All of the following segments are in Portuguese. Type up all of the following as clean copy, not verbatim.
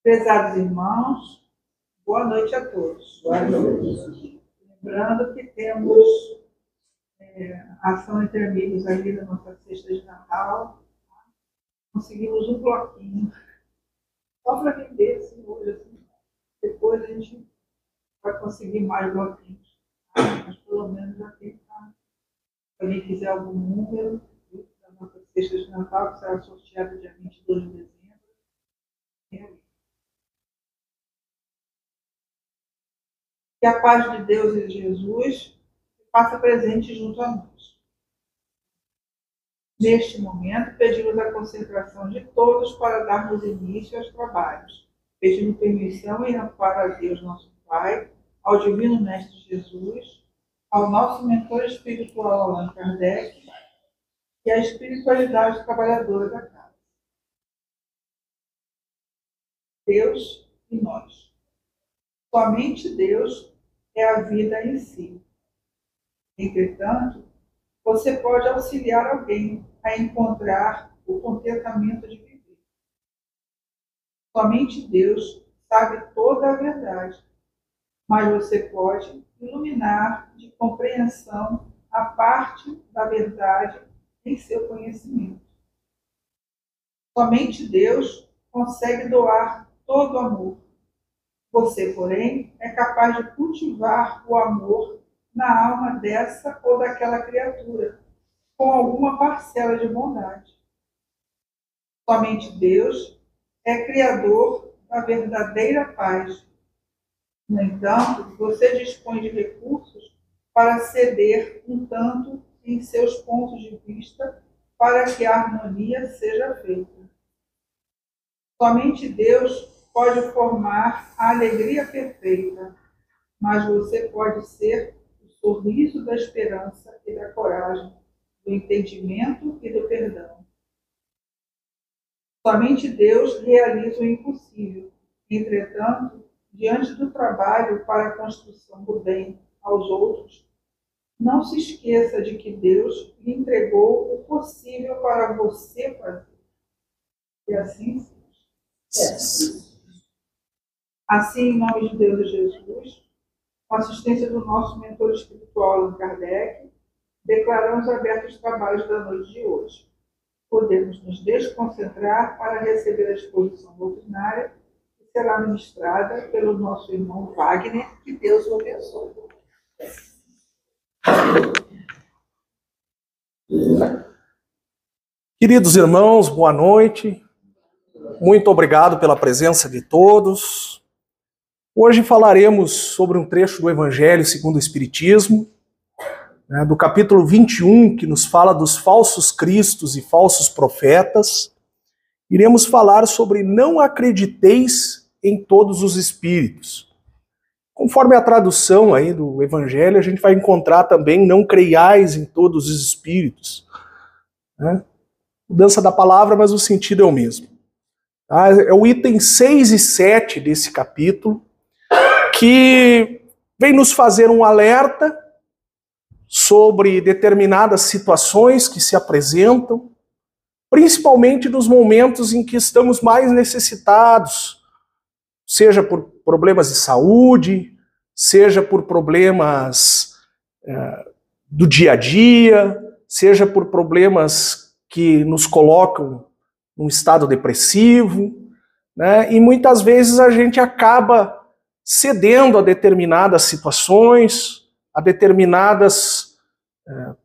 Prezados irmãos, boa noite a todos. Boa noite. Lembrando que temos ação entre amigos ali na nossa cesta de Natal. Conseguimos um bloquinho só para vender esse hoje. Assim. Depois a gente vai conseguir mais bloquinhos. Mas pelo menos já tem para quem quiser algum número da nossa cesta de Natal, que será sorteado dia 22 de dezembro. Que a paz de Deus e de Jesus se faça presente junto a nós. Neste momento, pedimos a concentração de todos para darmos início aos trabalhos, pedindo permissão e amparo a Deus, nosso Pai, ao Divino Mestre Jesus, ao nosso mentor espiritual Allan Kardec e à espiritualidade trabalhadora da casa. Deus e nós. Somente Deus é a vida em si. Entretanto, você pode auxiliar alguém a encontrar o contentamento de viver. Somente Deus sabe toda a verdade, mas você pode iluminar de compreensão a parte da verdade em seu conhecimento. Somente Deus consegue doar todo o amor. Você, porém, é capaz de cultivar o amor na alma dessa ou daquela criatura, com alguma parcela de bondade. Somente Deus é criador da verdadeira paz. No entanto, você dispõe de recursos para ceder um tanto em seus pontos de vista para que a harmonia seja feita. Somente Deus pode formar a alegria perfeita, mas você pode ser o sorriso da esperança e da coragem, do entendimento e do perdão. Somente Deus realiza o impossível. Entretanto, diante do trabalho para a construção do bem aos outros, não se esqueça de que Deus lhe entregou o possível para você fazer. E assim seja. Assim, em nome de Deus e Jesus, com a assistência do nosso mentor espiritual Allan Kardec, declaramos abertos os trabalhos da noite de hoje. Podemos nos desconcentrar para receber a exposição doutrinária que será ministrada pelo nosso irmão Wagner, que Deus o abençoe. Queridos irmãos, boa noite. Muito obrigado pela presença de todos. Hoje falaremos sobre um trecho do Evangelho segundo o Espiritismo, do capítulo 21, que nos fala dos falsos cristos e falsos profetas. Iremos falar sobre não acrediteis em todos os espíritos. Conforme a tradução aí do Evangelho, a gente vai encontrar também não creiais em todos os espíritos. Mudança da palavra, mas o sentido é o mesmo. É o item 6 e 7 desse capítulo, que vem nos fazer um alerta sobre determinadas situações que se apresentam, principalmente nos momentos em que estamos mais necessitados, seja por problemas de saúde, seja por problemas do dia a dia, seja por problemas que nos colocam num estado depressivo, e muitas vezes a gente acaba cedendo a determinadas situações, a determinadas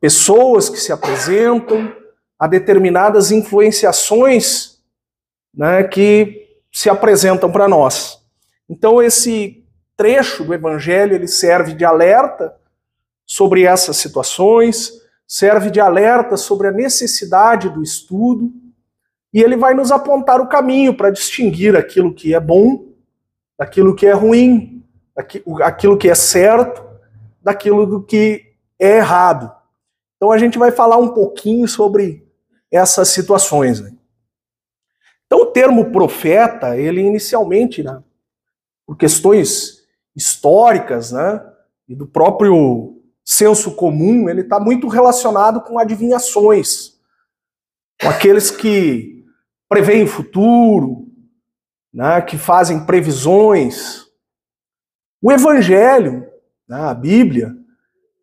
pessoas que se apresentam, a determinadas influenciações que se apresentam para nós. Então esse trecho do Evangelho ele serve de alerta sobre essas situações, serve de alerta sobre a necessidade do estudo, e ele vai nos apontar o caminho para distinguir aquilo que é bom daquilo que é ruim, aquilo que é certo, daquilo que é errado. Então a gente vai falar um pouquinho sobre essas situações. Então o termo profeta, ele inicialmente, por questões históricas, e do próprio senso comum, ele está muito relacionado com adivinhações, com aqueles que preveem o futuro, né, que fazem previsões. O Evangelho, né, a Bíblia,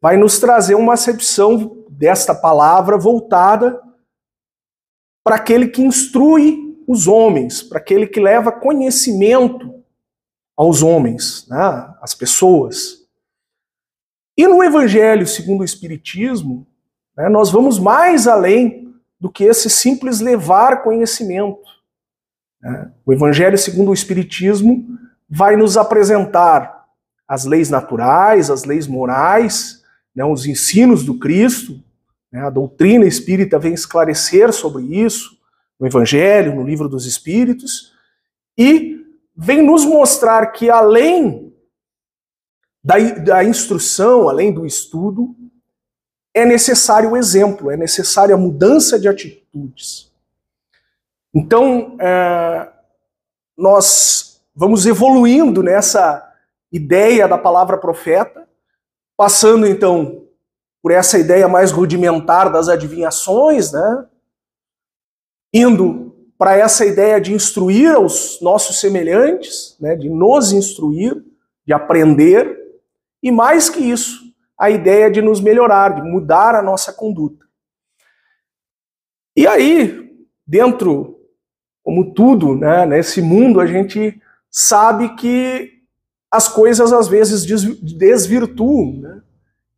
vai nos trazer uma acepção desta palavra voltada para aquele que instrui os homens, para aquele que leva conhecimento aos homens, né, às pessoas. E no Evangelho segundo o Espiritismo, né, nós vamos mais além do que esse simples levar conhecimento. Né? O Evangelho segundo o Espiritismo vai nos apresentar as leis naturais, as leis morais, né, os ensinos do Cristo. A doutrina espírita vem esclarecer sobre isso no Evangelho, no Livro dos Espíritos, e vem nos mostrar que além da instrução, além do estudo, é necessário o exemplo, é necessária a mudança de atitudes. Então, nós vamos evoluindo nessa ideia da palavra profeta, passando então por essa ideia mais rudimentar das adivinhações, né? Indo para essa ideia de instruir os nossos semelhantes, né? De nos instruir, de aprender, e mais que isso, a ideia de nos melhorar, de mudar a nossa conduta. E aí, dentro, como tudo, né, nesse mundo, a gente sabe que as coisas às vezes desvirtuam, né?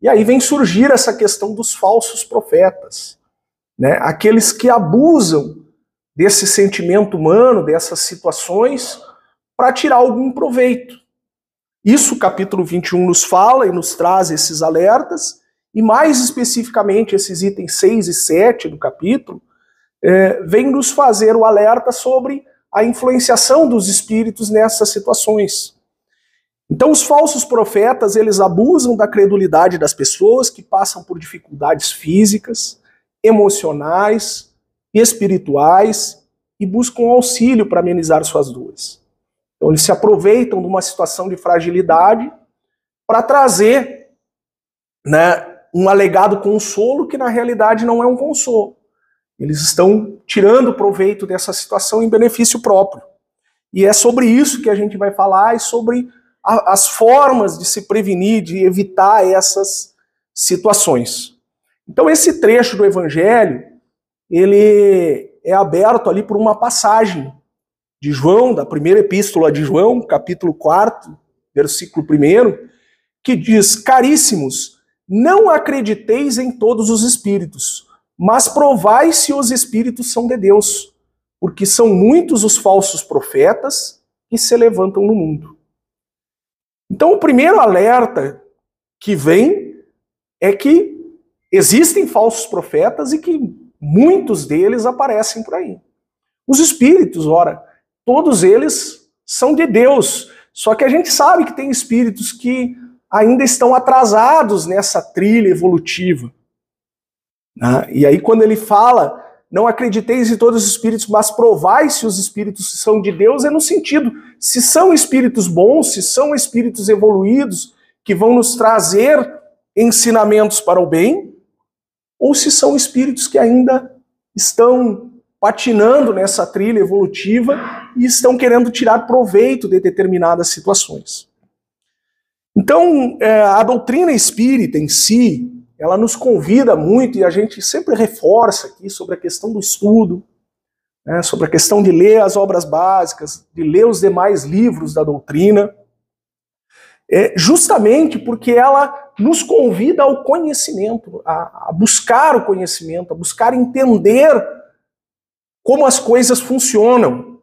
E aí vem surgir essa questão dos falsos profetas, né? Aqueles que abusam desse sentimento humano, dessas situações, para tirar algum proveito. Isso o capítulo 21 nos fala e nos traz esses alertas, e mais especificamente esses itens 6 e 7 do capítulo, vem nos fazer o alerta sobre a influenciação dos espíritos nessas situações. Então os falsos profetas, eles abusam da credulidade das pessoas que passam por dificuldades físicas, emocionais, espirituais e buscam auxílio para amenizar suas dores. Então eles se aproveitam de uma situação de fragilidade para trazer, né, um alegado consolo que na realidade não é um consolo. Eles estão tirando proveito dessa situação em benefício próprio. E é sobre isso que a gente vai falar e sobre as formas de se prevenir, de evitar essas situações. Então esse trecho do Evangelho, ele é aberto ali por uma passagem de João, da primeira epístola de João, capítulo 4, versículo 1, que diz: caríssimos, não acrediteis em todos os espíritos, mas provai se os espíritos são de Deus, porque são muitos os falsos profetas que se levantam no mundo. Então o primeiro alerta que vem é que existem falsos profetas e que muitos deles aparecem por aí. Os espíritos, ora, todos eles são de Deus, só que a gente sabe que tem espíritos que ainda estão atrasados nessa trilha evolutiva. E aí quando ele fala, não acrediteis em todos os espíritos, mas provai se os espíritos são de Deus, é no sentido, se são espíritos bons, se são espíritos evoluídos, que vão nos trazer ensinamentos para o bem, ou se são espíritos que ainda estão patinando nessa trilha evolutiva e estão querendo tirar proveito de determinadas situações. Então, a doutrina espírita em si, ela nos convida muito, e a gente sempre reforça aqui sobre a questão do estudo, né, sobre a questão de ler as obras básicas, de ler os demais livros da doutrina, justamente porque ela nos convida ao conhecimento, a buscar o conhecimento, a buscar entender como as coisas funcionam.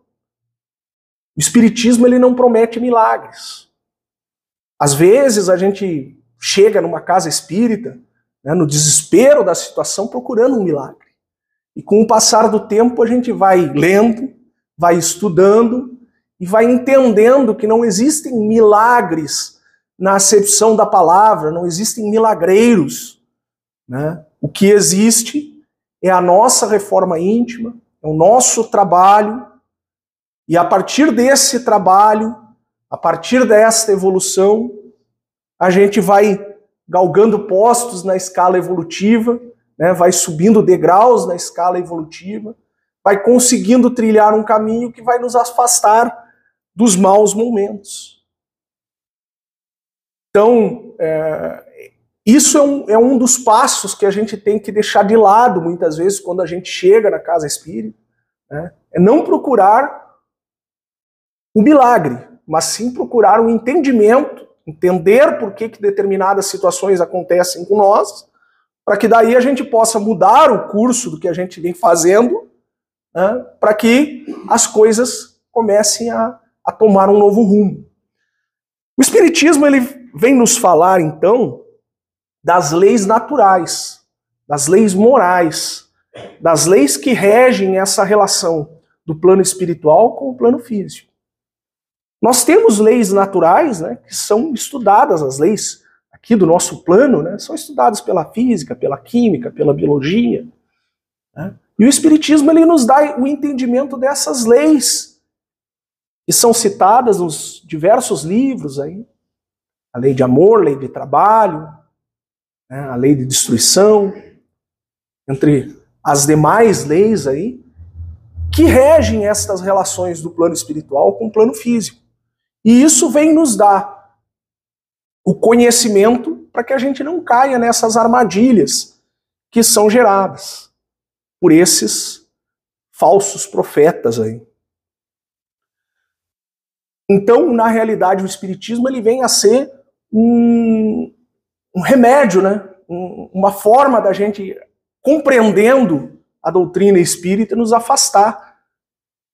O Espiritismo, ele não promete milagres. Às vezes a gente chega numa casa espírita, né, no desespero da situação, procurando um milagre. E com o passar do tempo a gente vai lendo, vai estudando e vai entendendo que não existem milagres na acepção da palavra, não existem milagreiros, né? O que existe é a nossa reforma íntima, é o nosso trabalho, e a partir desse trabalho, a partir desta evolução, a gente vai galgando postos na escala evolutiva, né, vai subindo degraus na escala evolutiva, vai conseguindo trilhar um caminho que vai nos afastar dos maus momentos. Então, isso é um dos passos que a gente tem que deixar de lado, muitas vezes, quando a gente chega na casa espírita, né? É não procurar o milagre, mas sim procurar o entendimento, entender por que determinadas situações acontecem com nós, para que daí a gente possa mudar o curso do que a gente vem fazendo, né, para que as coisas comecem a tomar um novo rumo. O Espiritismo ele vem nos falar, então, das leis naturais, das leis morais, das leis que regem essa relação do plano espiritual com o plano físico. Nós temos leis naturais, né, que são estudadas, as leis aqui do nosso plano, né, são estudadas pela física, pela química, pela biologia, né? E o Espiritismo ele nos dá o entendimento dessas leis que são citadas nos diversos livros aí. A lei de amor, a lei de trabalho, né, a lei de destruição, entre as demais leis aí, que regem estas relações do plano espiritual com o plano físico. E isso vem nos dar o conhecimento para que a gente não caia nessas armadilhas que são geradas por esses falsos profetas aí. Então, na realidade, o Espiritismo ele vem a ser um remédio, né? Uma forma da gente, compreendendo a doutrina espírita, nos afastar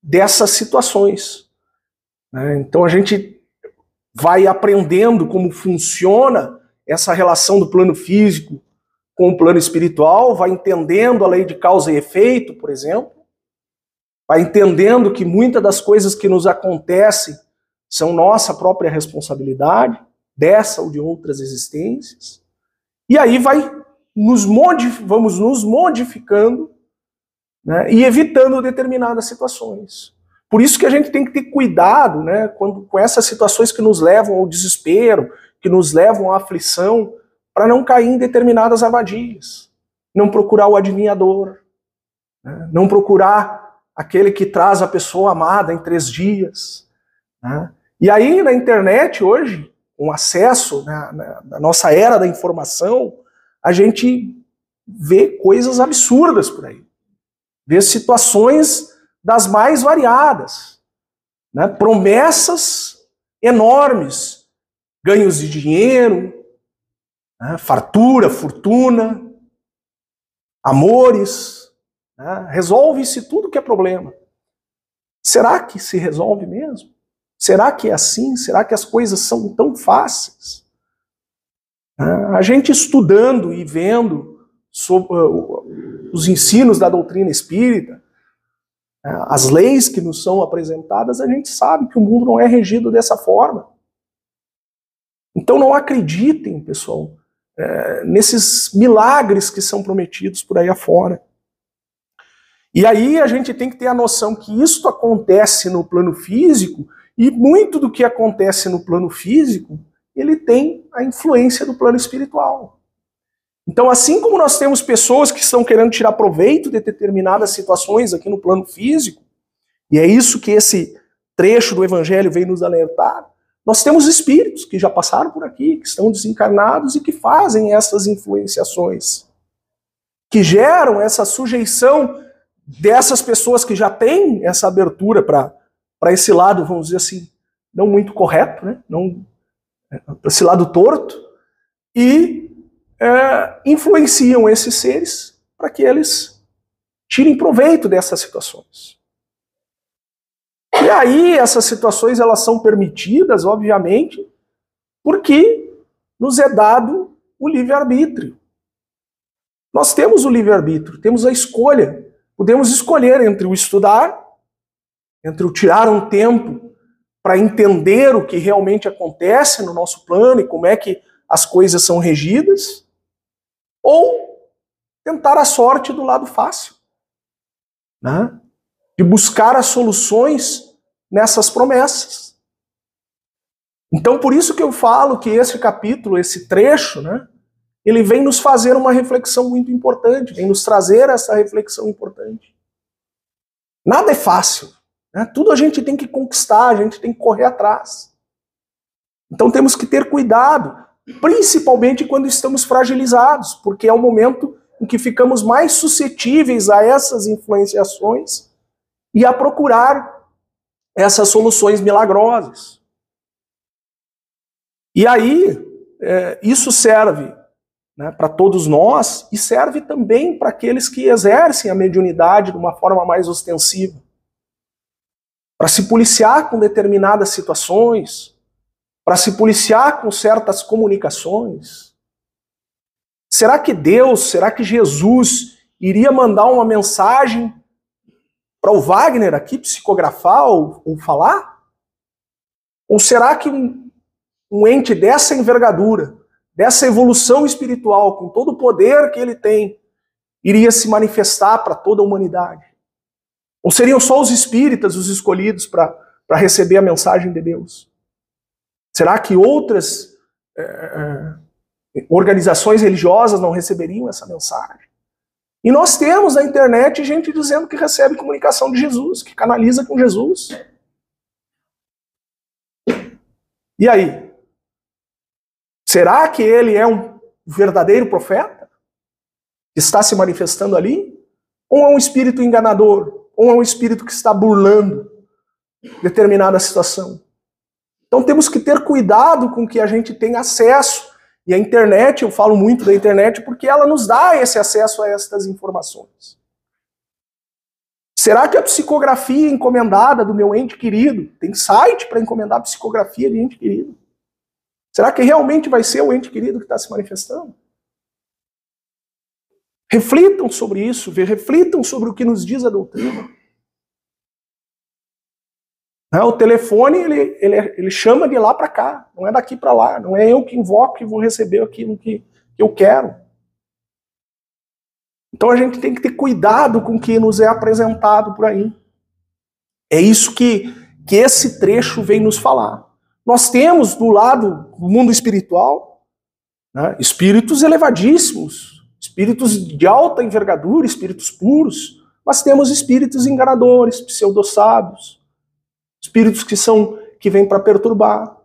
dessas situações. Então a gente vai aprendendo como funciona essa relação do plano físico com o plano espiritual, vai entendendo a lei de causa e efeito, por exemplo, vai entendendo que muitas das coisas que nos acontecem são nossa própria responsabilidade, dessa ou de outras existências, e aí vamos nos modificando, né, e evitando determinadas situações. Por isso que a gente tem que ter cuidado, né, com essas situações que nos levam ao desespero, que nos levam à aflição, para não cair em determinadas armadilhas. Não procurar o adivinhador, né, não procurar aquele que traz a pessoa amada em 3 dias. Né. E aí na internet hoje, com acesso, né, na nossa era da informação, a gente vê coisas absurdas por aí. Vê situações das mais variadas, né? Promessas enormes, ganhos de dinheiro, né? Fartura, fortuna, amores, né? Resolve-se tudo que é problema. Será que se resolve mesmo? Será que é assim? Será que as coisas são tão fáceis? A gente estudando e vendo sobre os ensinos da doutrina espírita, as leis que nos são apresentadas, a gente sabe que o mundo não é regido dessa forma. Então não acreditem, pessoal, nesses milagres que são prometidos por aí afora. E aí a gente tem que ter a noção que isto acontece no plano físico, e muito do que acontece no plano físico, ele tem a influência do plano espiritual. Então, assim como nós temos pessoas que estão querendo tirar proveito de determinadas situações aqui no plano físico, e é isso que esse trecho do Evangelho vem nos alertar, nós temos espíritos que já passaram por aqui, que estão desencarnados e que fazem essas influenciações, que geram essa sujeição dessas pessoas que já têm essa abertura para esse lado, vamos dizer assim, não muito correto, né? Não, para esse lado torto, e influenciam esses seres para que eles tirem proveito dessas situações. E aí essas situações elas são permitidas, obviamente, porque nos é dado o livre-arbítrio. Nós temos o livre-arbítrio, temos a escolha. Podemos escolher entre o estudar, entre o tirar um tempo para entender o que realmente acontece no nosso plano e como é que as coisas são regidas, ou tentar a sorte do lado fácil, né? De buscar as soluções nessas promessas. Então, por isso que eu falo que esse capítulo, esse trecho, né, ele vem nos fazer uma reflexão muito importante, vem nos trazer essa reflexão importante. Nada é fácil. Né? Tudo a gente tem que conquistar, a gente tem que correr atrás. Então temos que ter cuidado, principalmente quando estamos fragilizados, porque é o momento em que ficamos mais suscetíveis a essas influenciações e a procurar essas soluções milagrosas. E aí, isso serve, né, para todos nós e serve também para aqueles que exercem a mediunidade de uma forma mais ostensiva. Para se policiar com determinadas situações, para se policiar com certas comunicações. Será que Deus, será que Jesus iria mandar uma mensagem para o Wagner aqui psicografar ou falar? Ou será que um ente dessa envergadura, dessa evolução espiritual, com todo o poder que ele tem, iria se manifestar para toda a humanidade? Ou seriam só os espíritas os escolhidos para receber a mensagem de Deus? Será que outras organizações religiosas não receberiam essa mensagem? E nós temos na internet gente dizendo que recebe comunicação de Jesus, que canaliza com Jesus. E aí? Será que ele é um verdadeiro profeta? Que está se manifestando ali? Ou é um espírito enganador? Ou é um espírito que está burlando determinada situação? Então temos que ter cuidado com que a gente tem acesso. E a internet, eu falo muito da internet porque ela nos dá esse acesso a estas informações. Será que a psicografia encomendada do meu ente querido, tem site para encomendar a psicografia de ente querido? Será que realmente vai ser o ente querido que está se manifestando? Reflitam sobre isso, reflitam sobre o que nos diz a doutrina. O telefone, ele chama de lá para cá, não é daqui para lá, não é eu que invoco e vou receber aquilo que eu quero. Então a gente tem que ter cuidado com o que nos é apresentado por aí. É isso que esse trecho vem nos falar. Nós temos do lado do mundo espiritual, né, espíritos elevadíssimos, espíritos de alta envergadura, espíritos puros, mas temos espíritos enganadores, pseudo-sábios, espíritos que vêm para perturbar.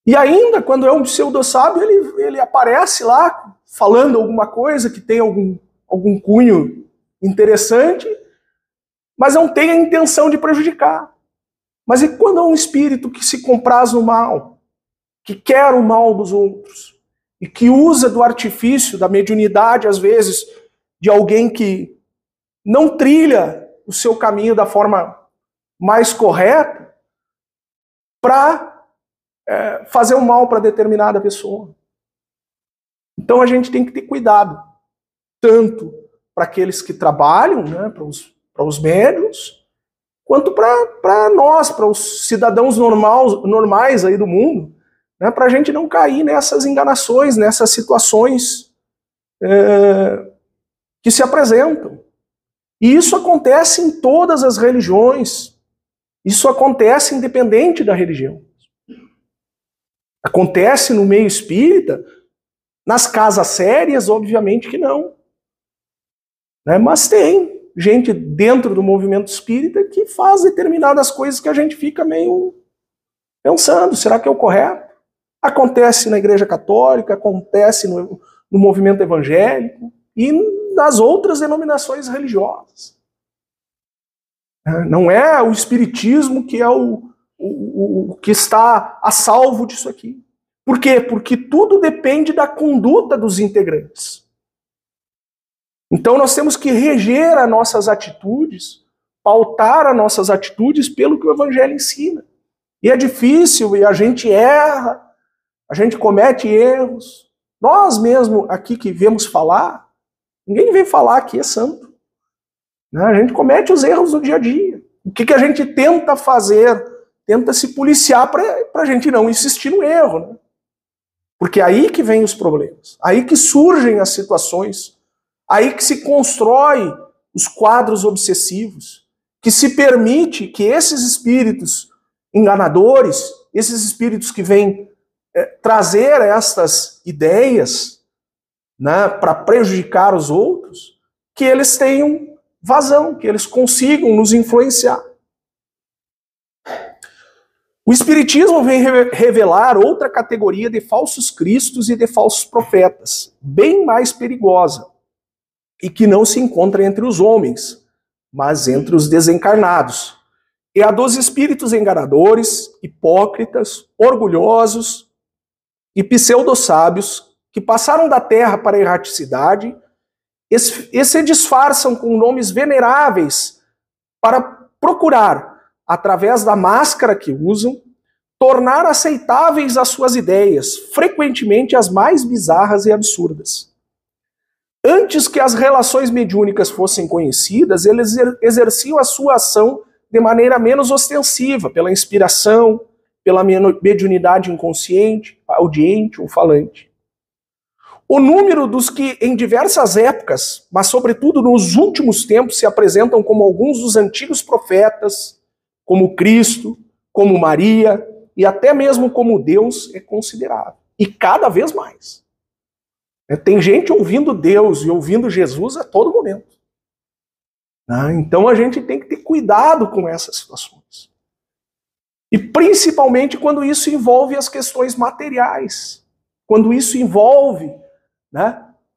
E ainda, quando é um pseudo-sábio, ele aparece lá, falando alguma coisa que tem algum cunho interessante, mas não tem a intenção de prejudicar. Mas e quando é um espírito que se compraz no mal, que quer o mal dos outros, e que usa do artifício, da mediunidade, às vezes, de alguém que não trilha o seu caminho da forma mais correta, para fazer o mal para determinada pessoa. Então a gente tem que ter cuidado, tanto para aqueles que trabalham, né, para os médiuns, quanto para nós, para os cidadãos normais aí do mundo, né, para a gente não cair nessas enganações, nessas situações que se apresentam. E isso acontece em todas as religiões. Isso acontece independente da religião. Acontece no meio espírita, nas casas sérias, obviamente que não. Né? Mas tem gente dentro do movimento espírita que faz determinadas coisas que a gente fica meio pensando, será que é o correto? Acontece na Igreja Católica, acontece no movimento evangélico e nas outras denominações religiosas. Não é o espiritismo que é o que está a salvo disso aqui. Por quê? Porque tudo depende da conduta dos integrantes. Então nós temos que reger as nossas atitudes, pautar as nossas atitudes pelo que o Evangelho ensina. E é difícil, e a gente erra, a gente comete erros. Nós mesmo aqui que vemos falar, ninguém vem falar que é santo. A gente comete os erros do dia a dia. O que a gente tenta fazer? Tenta se policiar para a gente não insistir no erro. Né? Porque é aí que vem os problemas. Aí que surgem as situações. Aí que se constrói os quadros obsessivos. Que se permite que esses espíritos enganadores, esses espíritos que vêm trazer estas ideias, né, para prejudicar os outros, que eles tenham vazão, que eles consigam nos influenciar. O Espiritismo vem revelar outra categoria de falsos cristos e de falsos profetas, bem mais perigosa, e que não se encontra entre os homens, mas entre os desencarnados. É a dos espíritos enganadores, hipócritas, orgulhosos e pseudo-sábios que passaram da terra para a erraticidade e se disfarçam com nomes veneráveis para procurar, através da máscara que usam, tornar aceitáveis as suas ideias, frequentemente as mais bizarras e absurdas. Antes que as relações mediúnicas fossem conhecidas, eles exerciam a sua ação de maneira menos ostensiva, pela inspiração, pela mediunidade inconsciente, audiente ou falante. O número dos que em diversas épocas, mas sobretudo nos últimos tempos, se apresentam como alguns dos antigos profetas, como Cristo, como Maria e até mesmo como Deus, é considerável. E cada vez mais. Tem gente ouvindo Deus e ouvindo Jesus a todo momento. Então a gente tem que ter cuidado com essas situações. E principalmente quando isso envolve as questões materiais. Quando isso envolve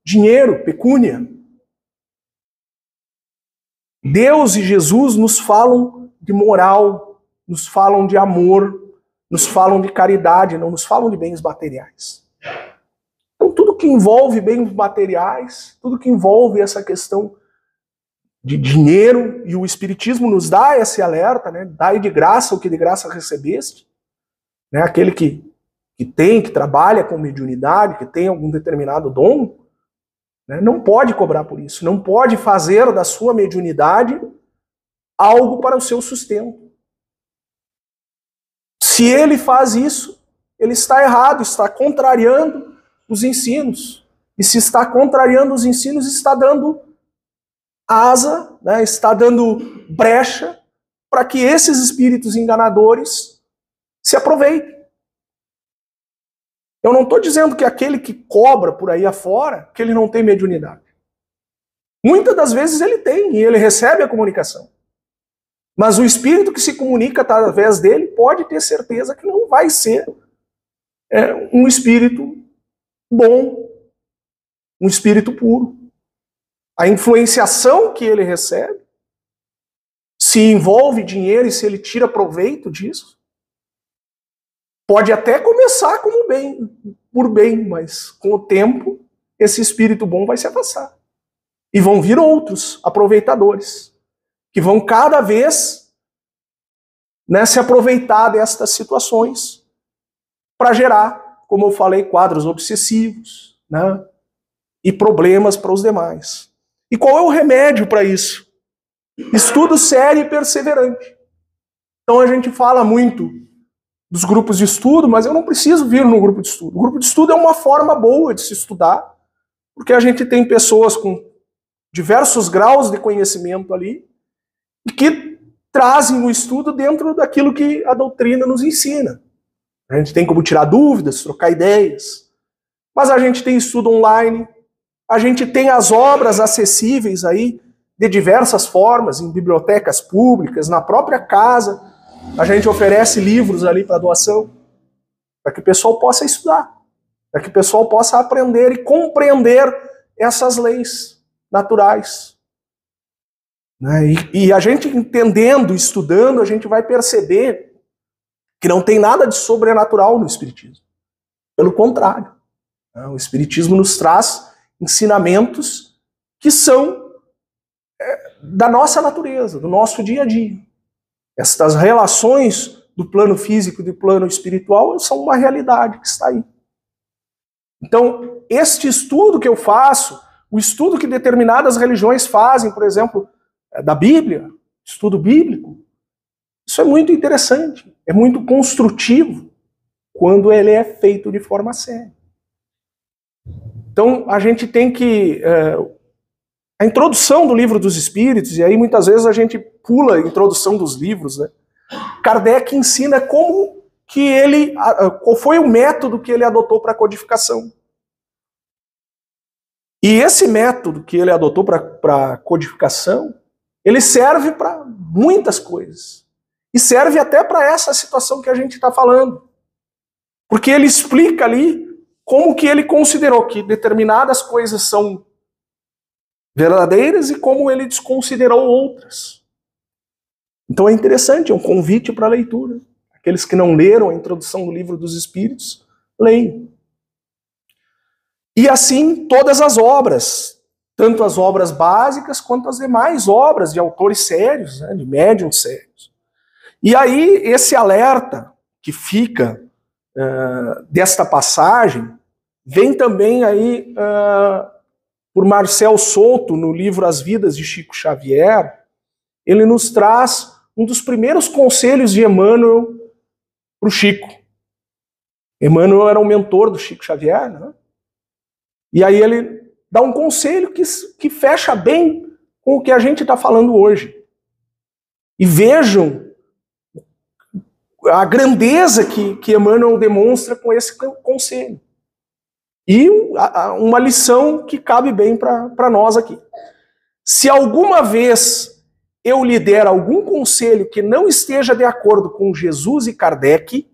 dinheiro, pecúnia. Deus e Jesus nos falam de moral, nos falam de amor, nos falam de caridade, não nos falam de bens materiais. Então tudo que envolve bens materiais, tudo que envolve essa questão de dinheiro, e o Espiritismo nos dá esse alerta, dai de graça o que de graça recebeste, aquele que trabalha com mediunidade, que tem algum determinado dom, não pode cobrar por isso, não pode fazer da sua mediunidade algo para o seu sustento. Se ele faz isso, ele está errado, está contrariando os ensinos. E se está contrariando os ensinos, está dando asa, está dando brecha para que esses espíritos enganadores se aproveitem. Eu não estou dizendo que aquele que cobra por aí afora, que ele não tem mediunidade. Muitas das vezes ele tem, e ele recebe a comunicação. Mas o espírito que se comunica através dele pode ter certeza que não vai ser um espírito bom, um espírito puro. A influenciação que ele recebe, se envolve dinheiro e se ele tira proveito disso, pode até começar como por bem, mas com o tempo esse espírito bom vai se afastar. E vão vir outros aproveitadores, que vão cada vez se aproveitar destas situações para gerar, como eu falei, quadros obsessivos, e problemas para os demais. E qual é o remédio para isso? Estudo sério e perseverante. Então a gente fala muito dos grupos de estudo, mas eu não preciso vir no grupo de estudo. O grupo de estudo é uma forma boa de se estudar, porque a gente tem pessoas com diversos graus de conhecimento ali, e que trazem o estudo dentro daquilo que a doutrina nos ensina. A gente tem como tirar dúvidas, trocar ideias, mas a gente tem estudo online, a gente tem as obras acessíveis aí de diversas formas, em bibliotecas públicas, na própria casa, a gente oferece livros ali para doação, para que o pessoal possa estudar, para que o pessoal possa aprender e compreender essas leis naturais. E a gente entendendo, estudando, a gente vai perceber que não tem nada de sobrenatural no Espiritismo. Pelo contrário, o Espiritismo nos traz ensinamentos que são da nossa natureza, do nosso dia a dia. Estas relações do plano físico e do plano espiritual são uma realidade que está aí. Então, este estudo que eu faço, o estudo que determinadas religiões fazem, por exemplo, da Bíblia, estudo bíblico, isso é muito interessante, é muito construtivo quando ele é feito de forma séria. Então, a gente tem que... a introdução do Livro dos Espíritos, e aí muitas vezes a gente pula a introdução dos livros, Kardec ensina como que ele... qual foi o método que ele adotou para a codificação. E esse método que ele adotou para a codificação ele serve para muitas coisas. E serve até para essa situação que a gente está falando. Porque ele explica ali como que ele considerou que determinadas coisas são verdadeiras e como ele desconsiderou outras. Então é interessante, é um convite para a leitura. Aqueles que não leram a introdução do Livro dos Espíritos, leiam. E assim todas as obras, tanto as obras básicas quanto as demais obras de autores sérios, né, de médiuns sérios. E aí esse alerta que fica desta passagem vem também aí por Marcel Souto no livro As Vidas de Chico Xavier. Ele nos traz um dos primeiros conselhos de Emmanuel para o Chico. Emmanuel era o mentor do Chico Xavier, né? E aí ele dá um conselho que fecha bem com o que a gente está falando hoje. E vejam a grandeza que Emmanuel demonstra com esse conselho. E uma lição que cabe bem para nós aqui. Se alguma vez eu lhe der algum conselho que não esteja de acordo com Jesus e Kardec,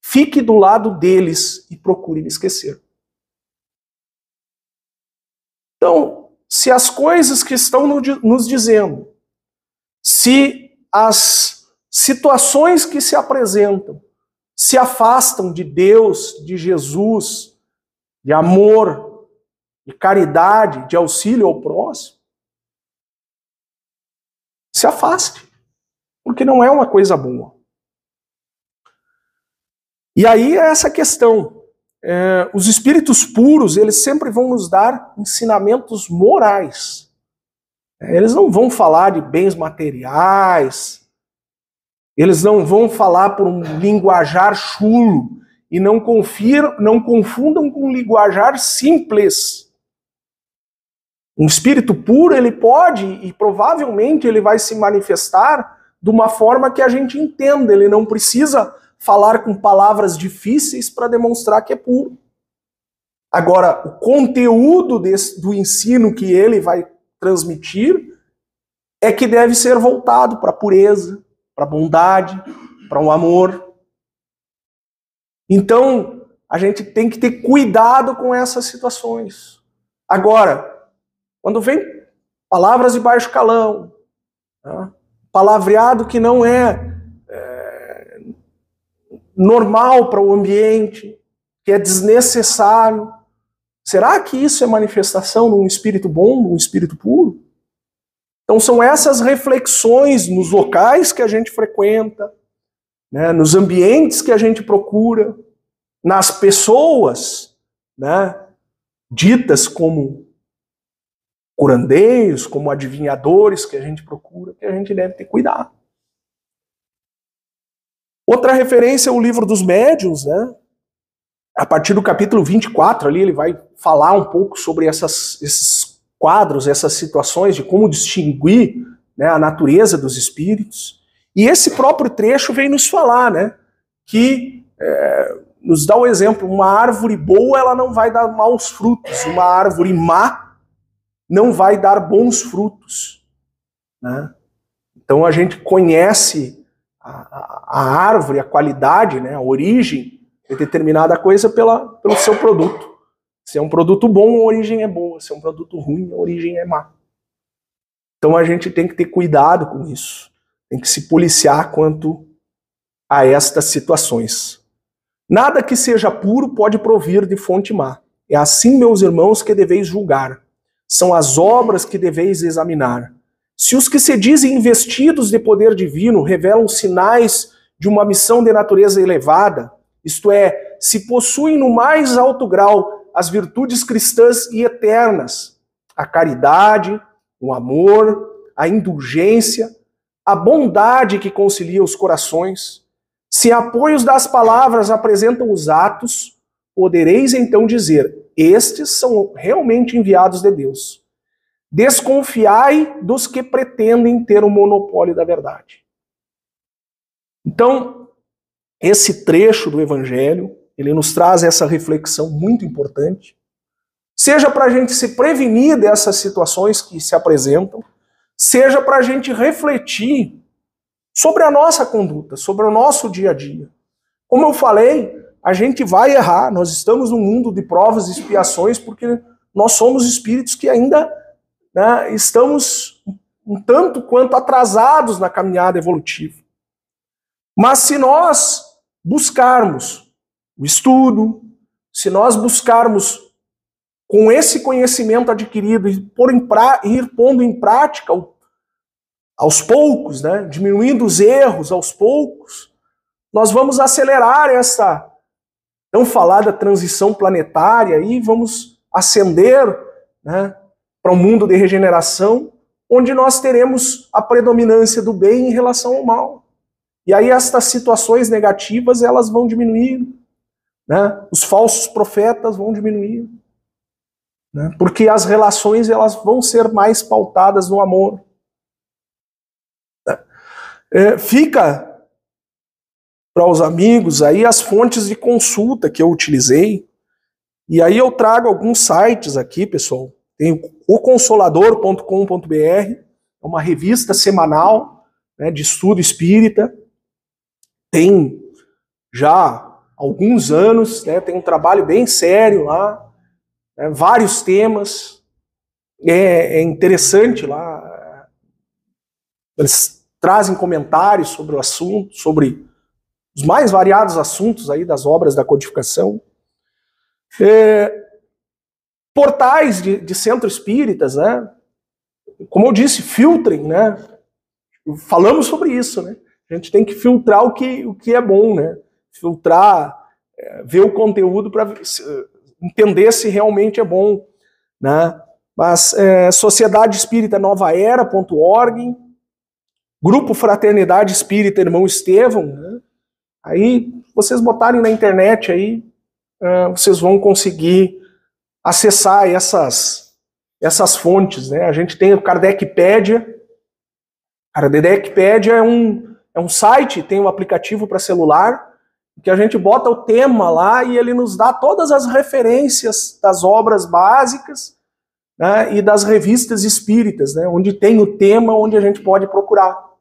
fique do lado deles e procure me esquecer. Então, se as coisas que estão nos dizendo, se as situações que se apresentam se afastam de Deus, de Jesus, de amor, de caridade, de auxílio ao próximo, se afaste, porque não é uma coisa boa. E aí é essa questão. Os espíritos puros, eles sempre vão nos dar ensinamentos morais. Eles não vão falar de bens materiais, eles não vão falar por um linguajar chulo, e não confundam com um linguajar simples. Um espírito puro, ele pode, e provavelmente ele vai se manifestar de uma forma que a gente entenda, ele não precisa falar com palavras difíceis para demonstrar que é puro. Agora, o conteúdo do ensino que ele vai transmitir é que deve ser voltado para a pureza, para a bondade, para o amor. Então, a gente tem que ter cuidado com essas situações. Agora, quando vem palavras de baixo calão, né, palavreado que não é normal para o ambiente, que é desnecessário. Será que isso é manifestação de um espírito bom, de um espírito puro? Então são essas reflexões nos locais que a gente frequenta, né, nos ambientes que a gente procura, nas pessoas, né, ditas como curandeiros, como adivinhadores que a gente procura, que a gente deve ter cuidado. Outra referência é o Livro dos Médiuns, né? A partir do capítulo 24, ali ele vai falar um pouco sobre esses quadros, essas situações de como distinguir, né, a natureza dos espíritos. E esse próprio trecho vem nos falar, né, que nos dá o exemplo, uma árvore boa ela não vai dar maus frutos, uma árvore má não vai dar bons frutos, né? Então a gente conhece a árvore, a qualidade, né, a origem de determinada coisa pelo seu produto. Se é um produto bom, a origem é boa. Se é um produto ruim, a origem é má. Então a gente tem que ter cuidado com isso. Tem que se policiar quanto a estas situações. Nada que seja puro pode provir de fonte má. É assim, meus irmãos, que deveis julgar. São as obras que deveis examinar. Se os que se dizem investidos de poder divino revelam sinais de uma missão de natureza elevada, isto é, se possuem no mais alto grau as virtudes cristãs e eternas, a caridade, o amor, a indulgência, a bondade que concilia os corações, se apoios das palavras apresentam os atos, podereis então dizer, estes são realmente enviados de Deus. Desconfiai dos que pretendem ter o monopólio da verdade. Então, esse trecho do Evangelho, ele nos traz essa reflexão muito importante, seja para a gente se prevenir dessas situações que se apresentam, seja para a gente refletir sobre a nossa conduta, sobre o nosso dia a dia. Como eu falei, a gente vai errar, nós estamos num mundo de provas e expiações porque nós somos espíritos que ainda, né, estamos um tanto quanto atrasados na caminhada evolutiva. Mas se nós buscarmos o estudo, se nós buscarmos com esse conhecimento adquirido e ir pondo em prática aos poucos, né, diminuindo os erros aos poucos, nós vamos acelerar essa tão falada transição planetária e vamos ascender, né, para um mundo de regeneração, onde nós teremos a predominância do bem em relação ao mal. E aí estas situações negativas, elas vão diminuindo, né? Os falsos profetas vão diminuindo, né? Porque as relações, elas vão ser mais pautadas no amor. Fica para os amigos aí as fontes de consulta que eu utilizei. E aí eu trago alguns sites aqui, pessoal. Tem o consolador.com.br, é uma revista semanal, né, de estudo espírita. Tem já alguns anos, né, tem um trabalho bem sério lá, né, vários temas. É interessante lá. Eles trazem comentários sobre o assunto, sobre os mais variados assuntos aí das obras da codificação. Portais de centro espíritas, né? Como eu disse, filtrem, né? Falamos sobre isso, né? A gente tem que filtrar o que é bom, né? Filtrar, ver o conteúdo para entender se realmente é bom, né? Mas Sociedade Espírita Nova Era.org, Grupo Fraternidade Espírita Irmão Estevão, né? Aí vocês botarem na internet aí, vocês vão conseguir acessar essas fontes, né? A gente tem o Kardecpédia. Kardecpédia é um site, tem um aplicativo para celular, que a gente bota o tema lá e ele nos dá todas as referências das obras básicas, né, e das revistas espíritas, né, onde tem o tema onde a gente pode procurar.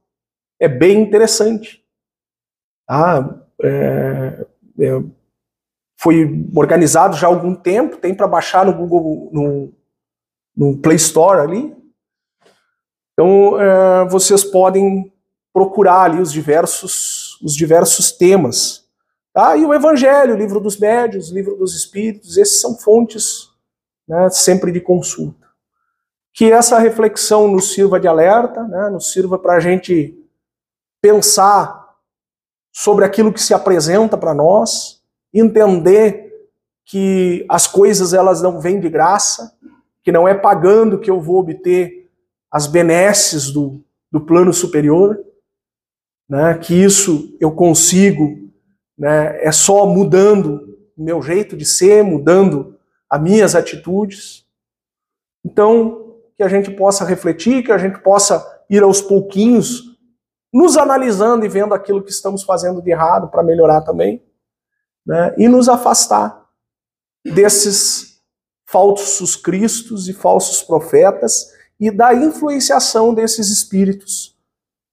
É bem interessante. Foi organizado já há algum tempo, tem para baixar no Google, no Play Store ali. Então, vocês podem procurar ali os diversos temas. Tá? E o Evangelho, o Livro dos Médiuns, o Livro dos Espíritos, esses são fontes, né, sempre de consulta. Que essa reflexão nos sirva de alerta, né, nos sirva para a gente pensar sobre aquilo que se apresenta para nós, entender que as coisas elas não vêm de graça, que não é pagando que eu vou obter as benesses do plano superior, né, que isso eu consigo, né, é só mudando o meu jeito de ser, mudando as minhas atitudes. Então, que a gente possa refletir, que a gente possa ir aos pouquinhos, nos analisando e vendo aquilo que estamos fazendo de errado para melhorar também, né, e nos afastar desses falsos cristos e falsos profetas e da influenciação desses espíritos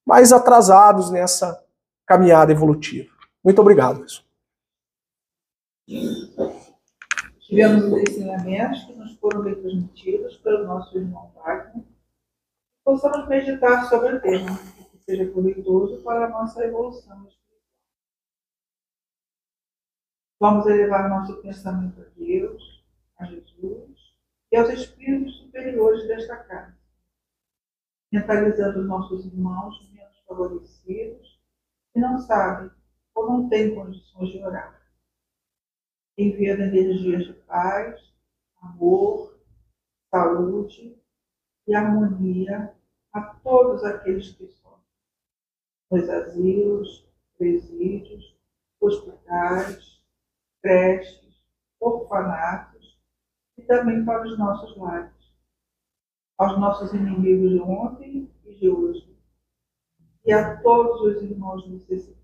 mais atrasados nessa caminhada evolutiva. Muito obrigado, pessoal. Tivemos os ensinamentos que nos foram transmitidos pelo nosso irmão Wagner. Possamos meditar sobre o tema, que seja proveitoso para a nossa evolução espiritual. Vamos elevar nosso pensamento a Deus, a Jesus e aos espíritos superiores desta casa, mentalizando nossos irmãos menos favorecidos que não sabem ou não têm condições de orar, enviando energias de paz, amor, saúde e harmonia a todos aqueles que sofrem, nos asilos, presídios, hospitais, creches, orfanatos e também para os nossos lares, aos nossos inimigos de ontem e de hoje, e a todos os irmãos necessitados.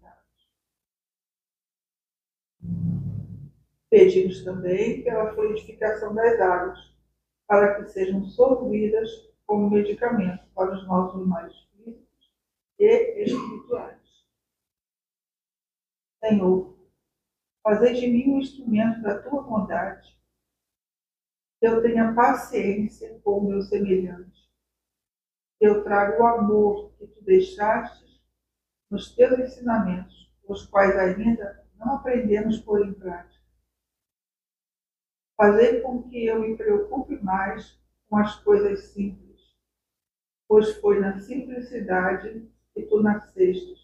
Pedimos também pela fluidificação das águas, para que sejam sorvidas como medicamento para os nossos males físicos e espirituais. Senhor, fazei de mim um instrumento da tua bondade, que eu tenha paciência com o meu semelhante, que eu traga o amor que tu deixaste nos teus ensinamentos, os quais ainda não aprendemos por em prática. Fazei com que eu me preocupe mais com as coisas simples, pois foi na simplicidade que tu nasceste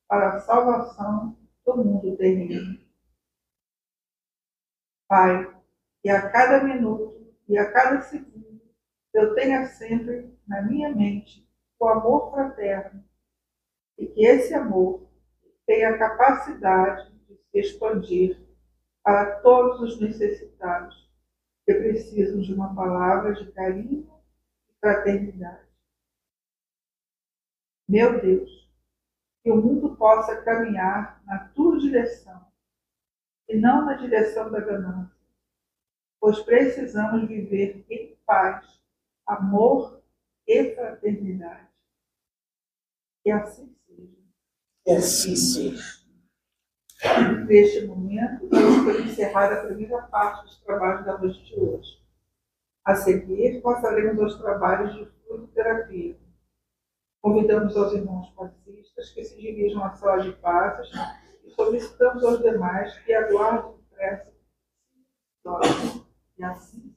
para a salvação do mundo terreno. Pai, que a cada minuto e a cada segundo eu tenha sempre na minha mente o amor fraterno e que esse amor tenha a capacidade de se expandir para todos os necessitados que precisam de uma palavra de carinho e fraternidade. Meu Deus, que o mundo possa caminhar na tua direção e não na direção da ganância, pois precisamos viver em paz, amor e fraternidade. Que assim seja. Que assim seja. Neste momento, vamos encerrar a primeira parte dos trabalhos da noite de hoje. A seguir, passaremos aos trabalhos de fluidoterapia. Convidamos aos irmãos passistas que se dirijam à sala de passes e solicitamos aos demais que aguardem prece. E assim